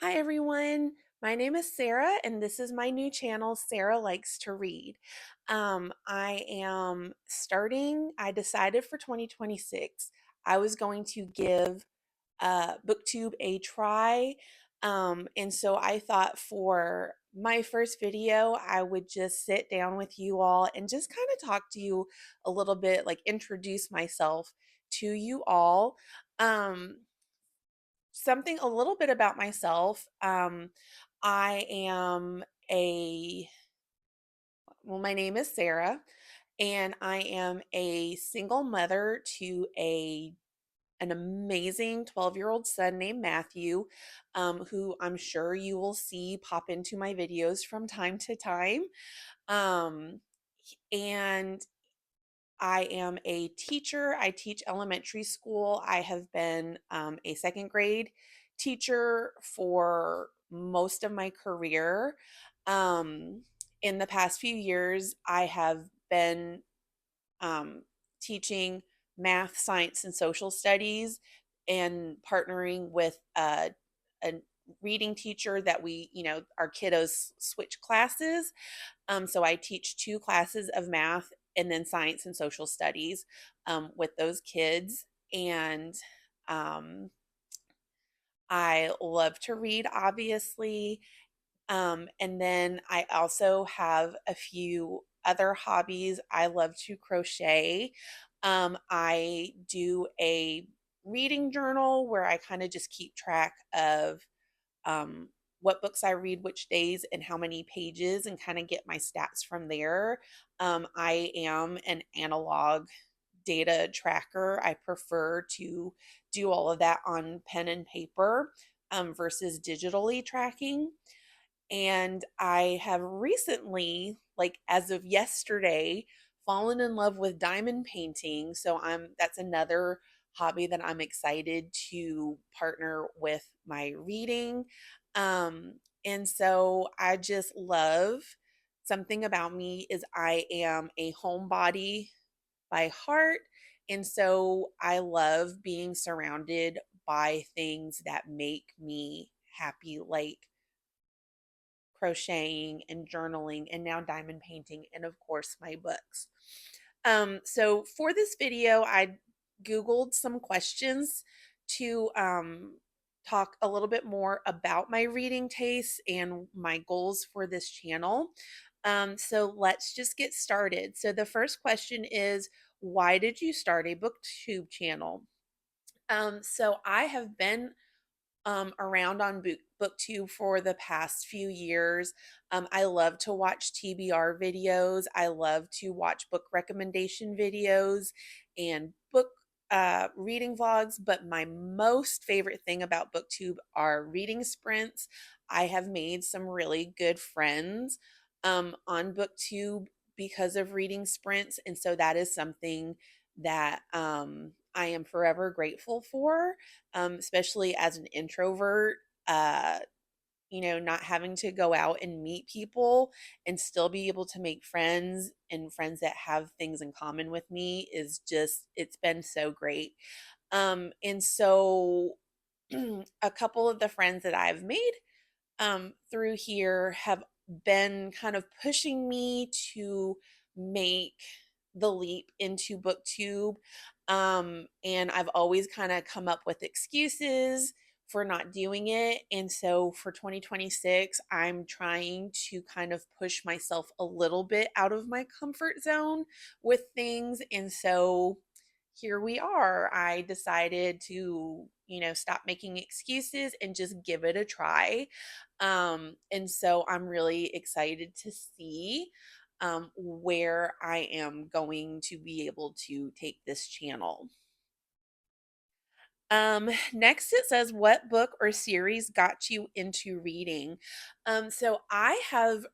Hi everyone, my name is Sarah and this is my new channel, Sarah Likes to Read. I decided for 2026 I was going to give Booktube a try. And so I thought for my first video, I would just sit down with you all and just kind of talk to you a little bit, like introduce myself to you all. Um, Something a little bit about myself. I am a, my name is Sarah, and I am a single mother to an amazing 12-year-old son named Matthew, who I'm sure you will see pop into my videos from time to time. Um, and I am a teacher. I teach elementary school. I have been a second grade teacher for most of my career. Um, in the past few years, I have been um, teaching math, science, and social studies and partnering with a reading teacher that our kiddos switch classes. So I teach two classes of math and then science and social studies with those kids. And um, I love to read, obviously. And then I also have a few other hobbies. I love to crochet. I do a reading journal where I kind of just keep track of um, what books I read which days and how many pages and kind of get my stats from there. I am an analog data tracker. I prefer to do all of that on pen and paper versus digitally tracking. And I have recently, like as of yesterday, fallen in love with diamond painting. So that's another hobby that I'm excited to partner with my reading. And so I just love something about me is I am a homebody by heart. And so I love being surrounded by things that make me happy, like crocheting and journaling and now diamond painting and of course my books. So for this video, I Googled some questions to talk a little bit more about my reading tastes and my goals for this channel. So let's just get started. So the first question is, why did you start a booktube channel? So I have been around on Booktube for the past few years. I love to watch TBR videos. I love to watch book recommendation videos and book reading vlogs. But my most favorite thing about Booktube are reading sprints. I have made some really good friends on Booktube because of reading sprints. And so that is something that I am forever grateful for, especially as an introvert. Uh, not having to go out and meet people and still be able to make friends and friends that have things in common with me is just, it's been so great. And so a couple of the friends that I've made through here have been kind of pushing me to make the leap into booktube, and I've always kind of come up with excuses for not doing it. And so for 2026 I'm trying to kind of push myself a little bit out of my comfort zone with things. And so here we are. I decided to, stop making excuses and just give it a try. And so I'm really excited to see where I am going to be able to take this channel. Next it says, what book or series got you into reading? So I have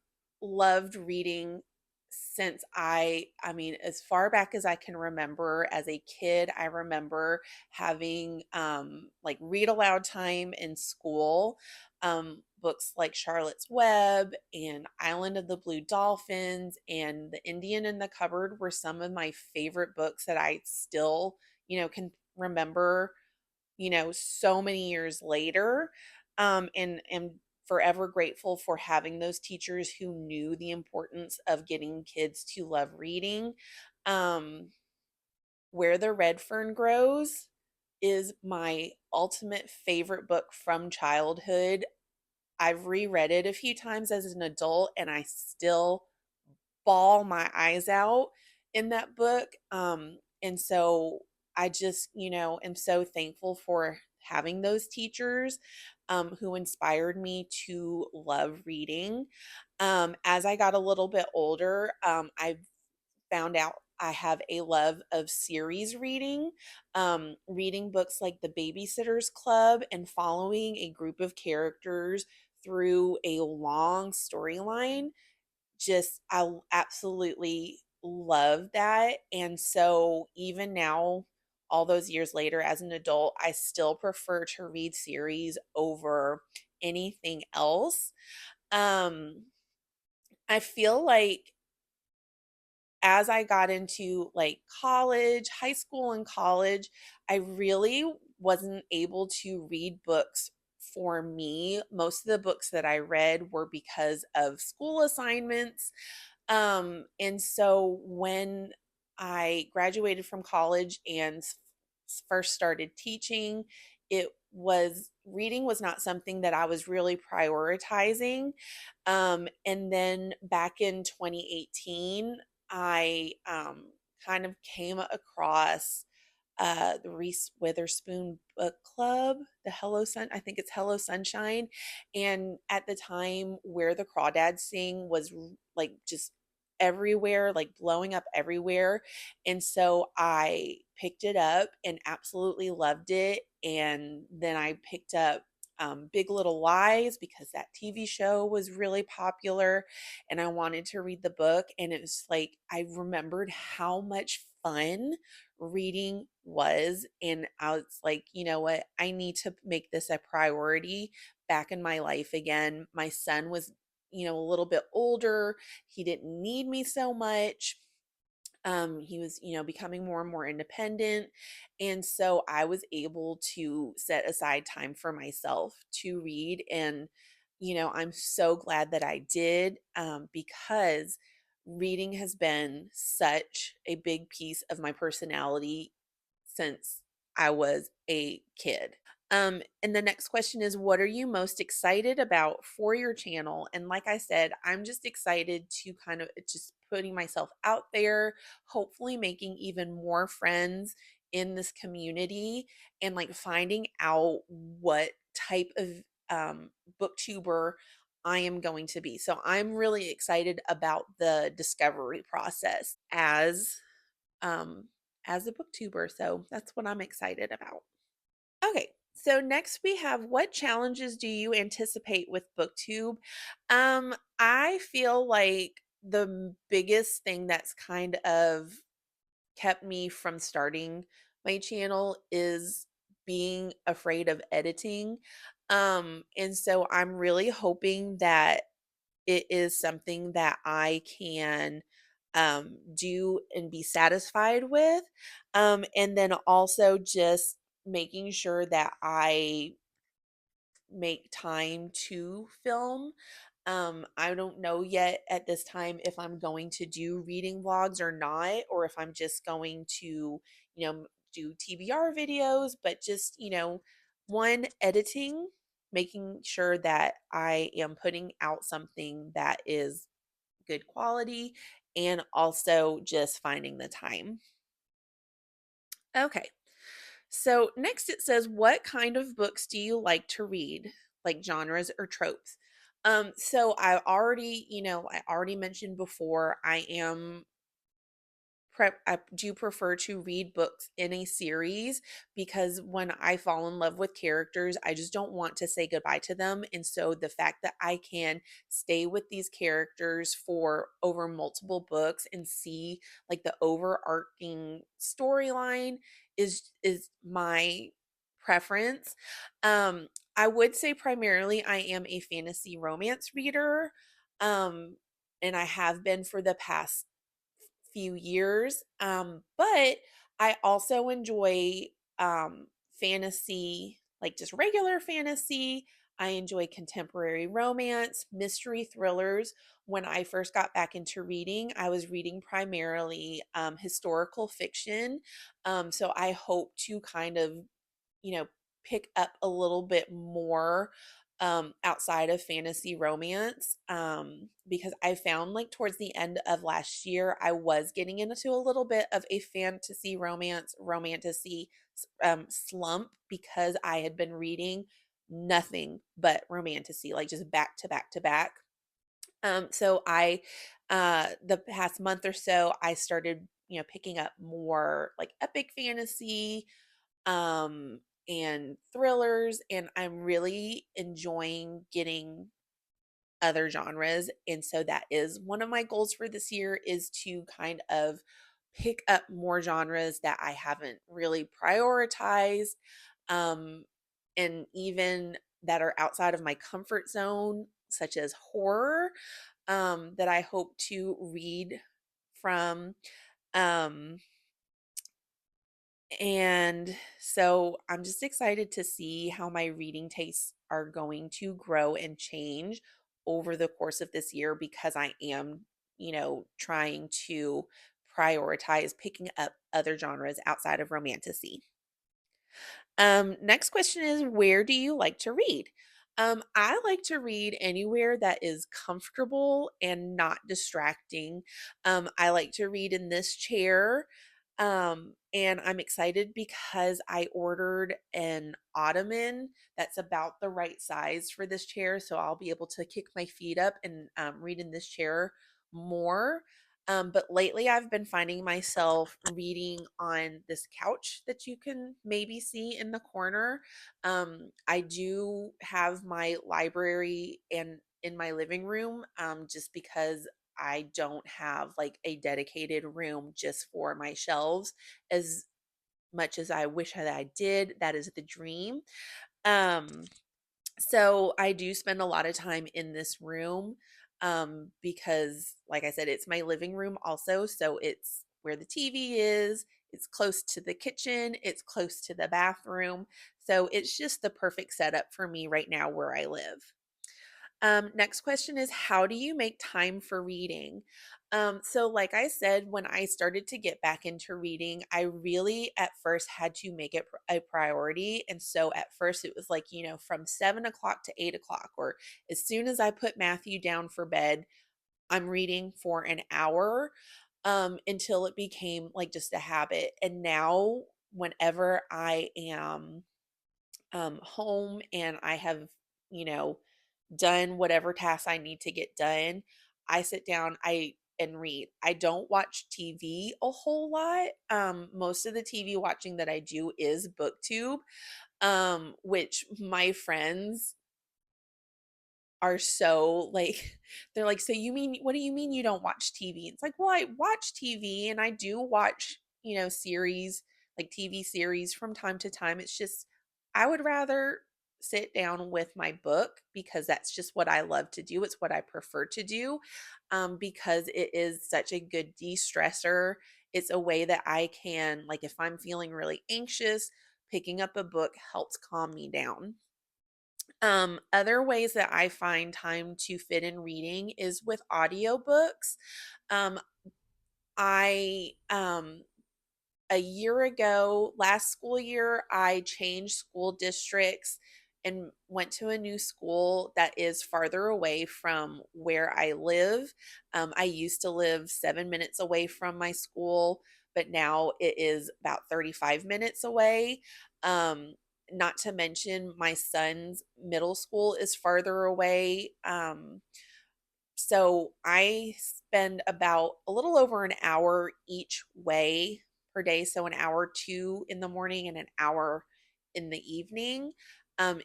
loved reading since I mean, as far back as I can remember as a kid. I remember having like read aloud time in school. Books like Charlotte's Web and Island of the Blue Dolphins and The Indian in the Cupboard were some of my favorite books that I still, can remember, so many years later. and am forever grateful for having those teachers who knew the importance of getting kids to love reading. Um, Where the Red Fern Grows is my ultimate favorite book from childhood. I've reread it a few times as an adult and I still bawl my eyes out in that book. And so I just, am so thankful for having those teachers who inspired me to love reading. As I got a little bit older, I found out I have a love of series reading, reading books like The Babysitter's Club and following a group of characters through a long storyline. Just, absolutely love that. And so, even now, all those years later, as an adult, I still prefer to read series over anything else. Um, I feel like as I got into like college, high school and college, I really wasn't able to read books for me. Most of the books that I read were because of school assignments. And so when I graduated from college and first started teaching, it was reading was not something that I was really prioritizing. And then back in 2018, I kind of came across the Reese Witherspoon book club, the Hello Sun, I think it's Hello Sunshine. And at the time, Where the Crawdads Sing was like just everywhere, like blowing up everywhere. And so I picked it up and absolutely loved it. And then I picked up Big Little Lies because that TV show was really popular and I wanted to read the book. And it was like, I remembered how much fun reading was. And I was like, you know what? I need to make this a priority back in my life again. My son was, a little bit older. He didn't need me so much. He was, becoming more and more independent. And so I was able to set aside time for myself to read. And, I'm so glad that I did because reading has been such a big piece of my personality since I was a kid. And the next question is, what are you most excited about for your channel? And like I said, I'm just excited to kind of just putting myself out there, hopefully making even more friends in this community and like finding out what type of booktuber I am going to be. So I'm really excited about the discovery process um as a booktuber. So that's what I'm excited about. Okay. So next we have, what challenges do you anticipate with booktube? I feel like the biggest thing that's kind of kept me from starting my channel is being afraid of editing. And so I'm really hoping that it is something that I can do and be satisfied with. And then also just making sure that I make time to film. I don't know yet at this time if I'm going to do reading vlogs or not, or if I'm just going to, do TBR videos, but just, one, editing, making sure that I am putting out something that is good quality, and also just finding the time. Okay. So next it says, what kind of books do you like to read? Like genres or tropes? So I already mentioned before, I do prefer to read books in a series because when I fall in love with characters, I just don't want to say goodbye to them. And so the fact that I can stay with these characters for over multiple books and see like the overarching storyline is my preference. I would say primarily I am a fantasy romance reader. Um and I have been for the past few years. But I also enjoy fantasy, like just regular fantasy. I enjoy contemporary romance, mystery thrillers. When I first got back into reading, I was reading primarily historical fiction. So I hope to kind of, you know, pick up a little bit more outside of fantasy romance, because I found like towards the end of last year, I was getting into a little bit of a fantasy romance, romantasy slump because I had been reading nothing but romantasy, like just back to back to back. So I, the past month or so, I started, picking up more like epic fantasy, um, and thrillers, and I'm really enjoying getting other genres. And so that is one of my goals for this year is to kind of pick up more genres that I haven't really prioritized, um, and even that are outside of my comfort zone, such as horror, that I hope to read from. Um, and so I'm just excited to see how my reading tastes are going to grow and change over the course of this year because I am, trying to prioritize picking up other genres outside of romantasy. Next question is, where do you like to read? I like to read anywhere that is comfortable and not distracting. I like to read in this chair. And I'm excited because I ordered an ottoman that's about the right size for this chair. So I'll be able to kick my feet up and read in this chair more. But lately, I've been finding myself reading on this couch that you can maybe see in the corner. I do have my library and in my living room, just because I don't have like a dedicated room just for my shelves as much as I wish that I did. That is the dream. Um, so I do spend a lot of time in this room, because like I said, it's my living room also, so it's where the TV is, it's close to the kitchen, it's close to the bathroom. So it's just the perfect setup for me right now where I live. Next question is, how do you make time for reading? So, like I said, when I started to get back into reading, I really at first had to make it a priority. And so at first it was like, from 7 o'clock to 8 o'clock, or as soon as I put Matthew down for bed, I'm reading for an hour, until it became like just a habit. And now, whenever I am home and I have, you know, done whatever tasks I need to get done, I sit down, I and read. I don't watch TV a whole lot. Most of the TV watching that I do is Booktube, which my friends are so like they're like, so you mean, what do you mean you don't watch TV? It's like, well, I watch TV and I do watch, series, like TV series from time to time. It's just I would rather sit down with my book because that's just what I love to do. It's what I prefer to do, because it is such a good de-stressor. It's a way that I can, like, if I'm feeling really anxious, picking up a book helps calm me down. Other ways that I find time to fit in reading is with audiobooks. Um, I A year ago, last school year, I changed school districts and went to a new school that is farther away from where I live. I used to live 7 minutes away from my school, but now it is about 35 minutes away. Um, Not to mention, my son's middle school is farther away. So I spend about a little over an hour each way per day. So an hour two in the morning and an hour in the evening,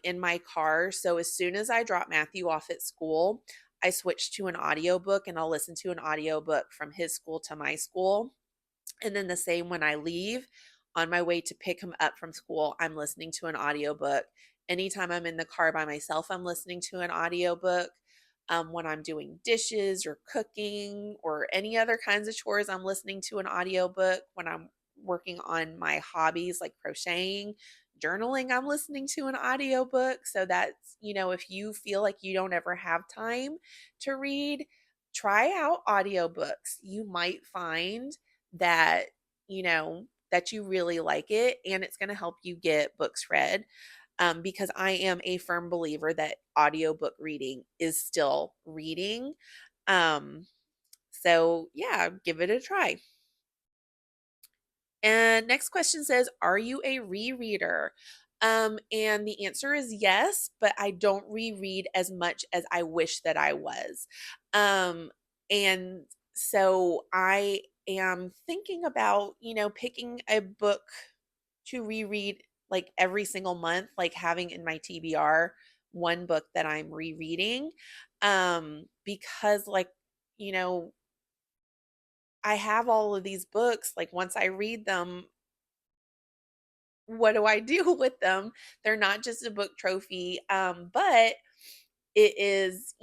in my car. So as soon as I drop Matthew off at school, I switch to an audiobook and I'll listen to an audiobook from his school to my school. And then the same when I leave on my way to pick him up from school, I'm listening to an audiobook. Anytime I'm in the car by myself, I'm listening to an audiobook. When I'm doing dishes or cooking or any other kinds of chores, I'm listening to an audiobook. When I'm working on my hobbies like crocheting, journaling, I'm listening to an audiobook. So that's, if you feel like you don't ever have time to read, try out audiobooks. You might find that, that you really like it, and it's going to help you get books read. Because I am a firm believer that audiobook reading is still reading. Um, so yeah, give it a try. And next question says, are you a rereader? And the answer is yes, but I don't reread as much as I wish that I was. And so I am thinking about, picking a book to reread like every single month, like having in my TBR one book that I'm rereading. Because like, you know, I have all of these books. Like once I read them, what do I do with them? They're not just a book trophy. But it is,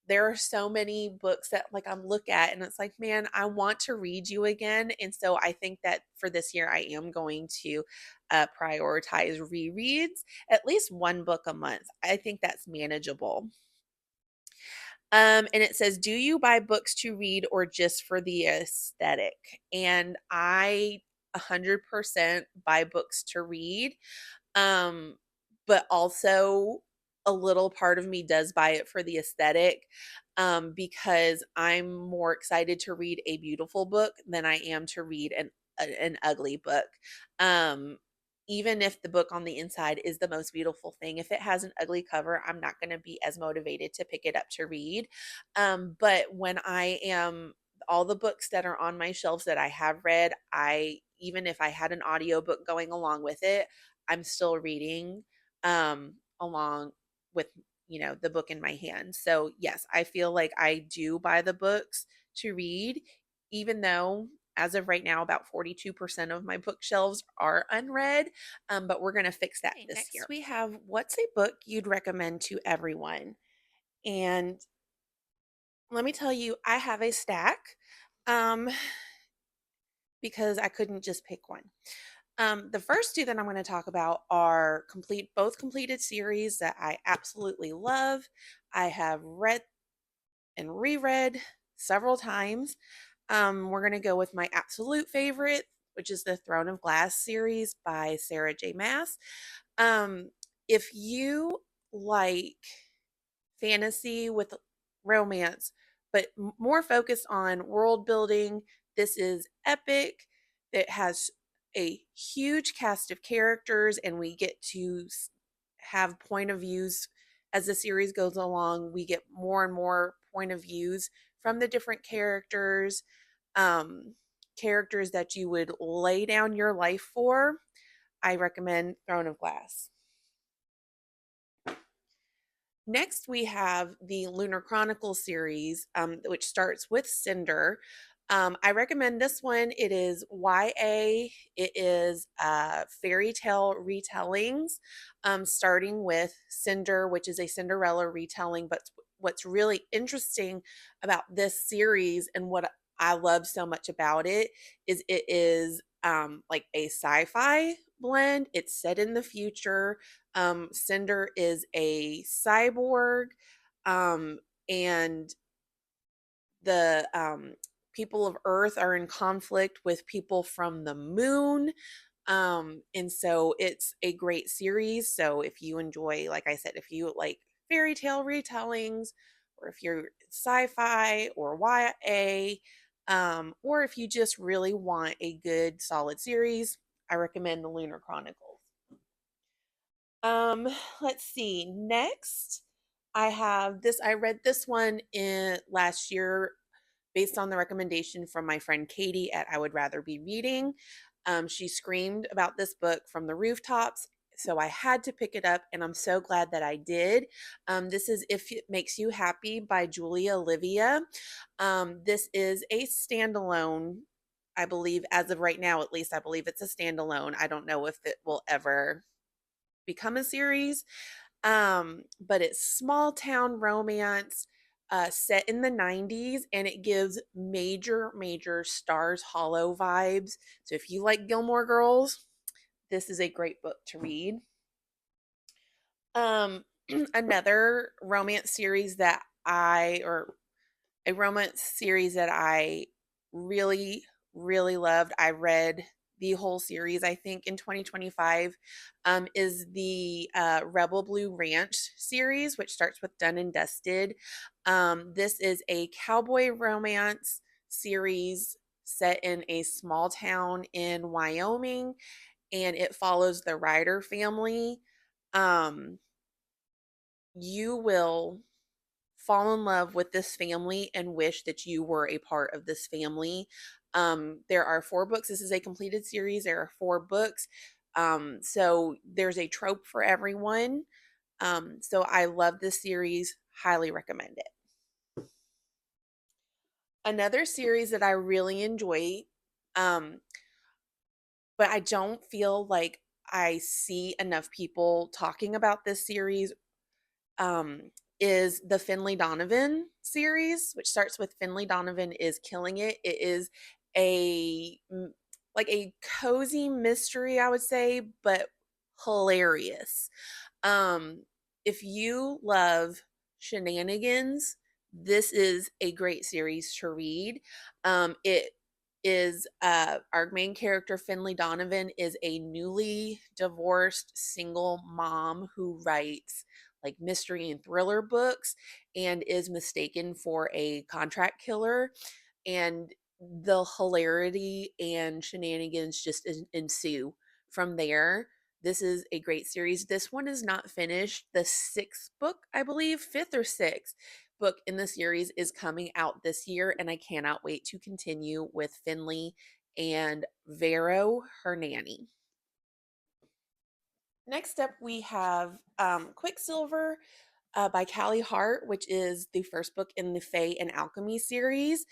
there are so many books that like I'm look at and it's like, man, I want to read you again. And so I think that for this year, I am going to prioritize rereads, at least one book a month. I think that's manageable. And it says, do you buy books to read or just for the aesthetic? And I 100% buy books to read. Um, but also a little part of me does buy it for the aesthetic, because I'm more excited to read a beautiful book than I am to read an ugly book. Um, Even if the book on the inside is the most beautiful thing, if it has an ugly cover, I'm not going to be as motivated to pick it up to read. But when I am all the books that are on my shelves that I have read, I even if I had an audiobook going along with it, I'm still reading along with, the book in my hand. So, yes, I feel like I do buy the books to read, even though as of right now, about 42% of my bookshelves are unread. But we're going to fix that this year. Next, we have, what's a book you'd recommend to everyone? And let me tell you, I have a stack, um, because I couldn't just pick one. The first two that I'm going to talk about are both completed series that I absolutely love. I have read and reread several times. We're going to go with my absolute favorite, which is the Throne of Glass series by Sarah J. Maas. Um, if you like fantasy with romance, but more focused on world building, this is epic. It has a huge cast of characters, and we get to have point of views as the series goes along. We get more and more point of views from the different characters, um, characters that you would lay down your life for. I recommend Throne of Glass. Next, we have the Lunar Chronicles series, which starts with Cinder. I recommend this one. It is YA. It is fairy tale retellings, starting with Cinder, which is a Cinderella retelling. But what's really interesting about this series and what I love so much about it is it is like a sci-fi blend. It's set in the future. Cinder is a cyborg, um, and the people of Earth are in conflict with people from the moon. And so it's a great series. So if you enjoy, like I said, if you like fairy tale retellings, or if you're sci-fi or YA, or if you just really want a good solid series, I recommend the Lunar Chronicles. Um, let's see. Next, I have this. I read this one in last year based on the recommendation from my friend Katie at I Would Rather Be Reading. She screamed about this book from the rooftops, so I had to pick it up, and I'm so glad that I did. This is If It Makes You Happy by Julia Olivia. This is a standalone. I believe, as of right now, at least, I believe it's a standalone. I don't know if it will ever become a series. But it's small town romance, set in the 90s, and it gives major Stars Hollow vibes. So if you like Gilmore Girls, this is a great book to read. Um, another romance series that or a romance series that I really, really loved. I read the whole series, I think, in 2025, is the Rebel Blue Ranch series, which starts with Done and Dusted. This is a cowboy romance series set in a small town in Wyoming, and it follows the Ryder family. Um, you will fall in love with this family and wish that you were a part of this family. There are 4 books. This is a completed series. There are 4 books. So there's a trope for everyone. So I love this series. Highly recommend it. Another series that I really enjoy, um, but I don't feel like I see enough people talking about this series, um, is the Finley Donovan series, which starts with Finley Donovan is Killing It. It is a like a cozy mystery, I would say, but hilarious. Um, if you love shenanigans, this is a great series to read. It is our main character Finley Donovan is a newly divorced single mom who writes like mystery and thriller books and is mistaken for a contract killer, and the hilarity and shenanigans just ensue from there. This is a great series. This one is not finished. The 6th book, I believe, 5th or 6th book in the series is coming out this year, and I cannot wait to continue with Finley and Vero, her nanny. Next up, we have Quicksilver by Callie Hart, which is the first book in the Fae and Alchemy series.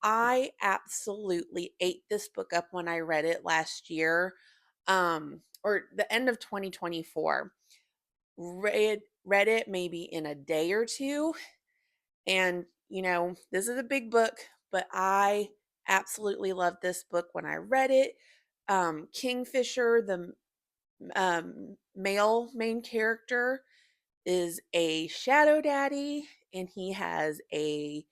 I absolutely ate this book up when I read it last year, or the end of 2024. Read it maybe in a day or two, and this is a big book, but I absolutely loved this book when I read it. Kingfisher, the male main character, is a shadow daddy, and he has a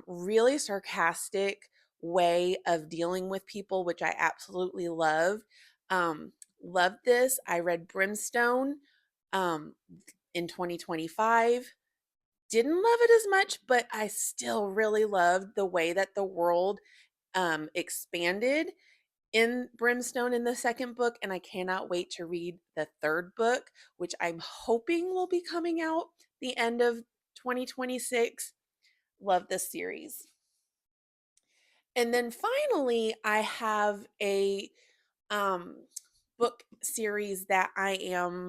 really sarcastic way of dealing with people, which I absolutely love. Um, Loved this. I read Brimstone um, in 2025. Didn't love it as much, but I still really loved the way that the world expanded in Brimstone in the 2nd book, and I cannot wait to read the 3rd book, which I'm hoping will be coming out the end of 2026. Love this series. And then finally, I have a um, book series that I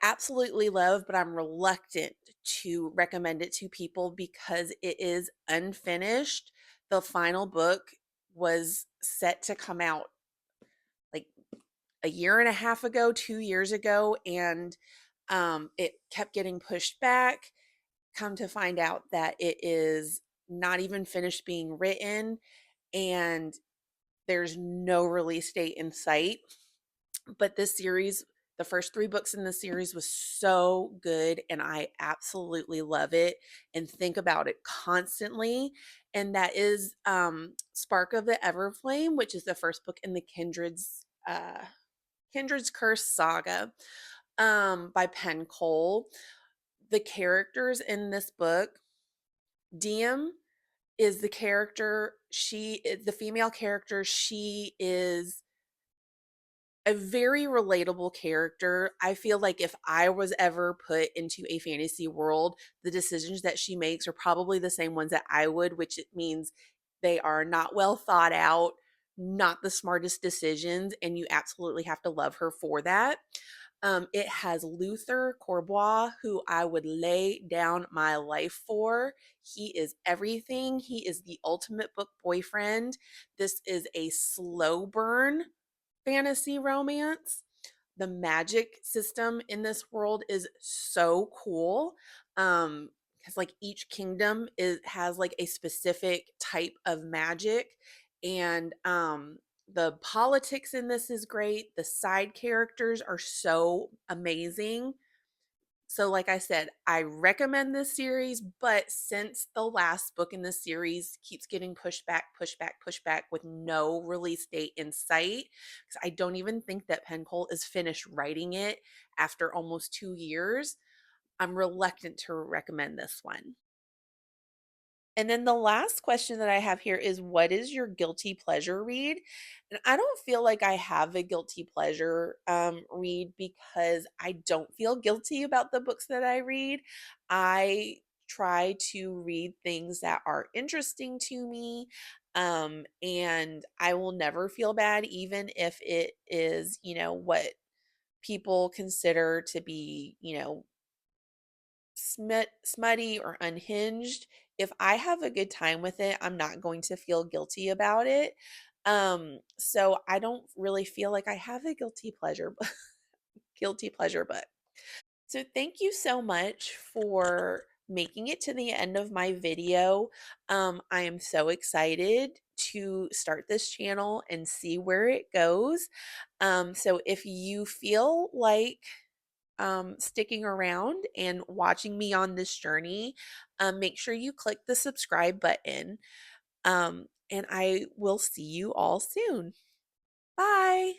absolutely love, but I'm reluctant to recommend it to people because it is unfinished. The final book was set to come out like a year and a half ago, 2 years ago, and it kept getting pushed back. Come to find out that it is not even finished being written, and there's no release date in sight. But this series, the first 3 books in the series, was so good, and I absolutely love it and think about it constantly. And that is Spark of the Everflame, which is the first book in the Kindred's Curse saga, by Penn Cole. The characters in this book, Diem is the character. She is the female character. She is a very relatable character. I feel like if I was ever put into a fantasy world, the decisions that she makes are probably the same ones that I would, which it means they are not well thought out, not the smartest decisions, and you absolutely have to love her for that. It has Luther Corbois, who I would lay down my life for. He is everything. He is the ultimate book boyfriend. This is a slow burn fantasy romance. The magic system in this world is so cool. Because like each kingdom has like a specific type of magic, and The politics in this is great. The side characters are so amazing. So, like I said, I recommend this series, but since the last book in the series keeps getting pushed back, pushed back, pushed back with no release date in sight, because I don't even think that Pencolt is finished writing it after almost 2 years, I'm reluctant to recommend this one. And then the last question that I have here is what is your guilty pleasure read? And I don't feel like I have a guilty pleasure read because I don't feel guilty about the books that I read. I try to read things that are interesting to me. And I will never feel bad, even if it is, what people consider to be, smutty or unhinged. If I have a good time with it, I'm not going to feel guilty about it. So I don't really feel like I have a guilty pleasure book. So thank you so much for making it to the end of my video. I am so excited to start this channel and see where it goes. So if you feel like sticking around and watching me on this journey, make sure you click the subscribe button. And I will see you all soon. Bye.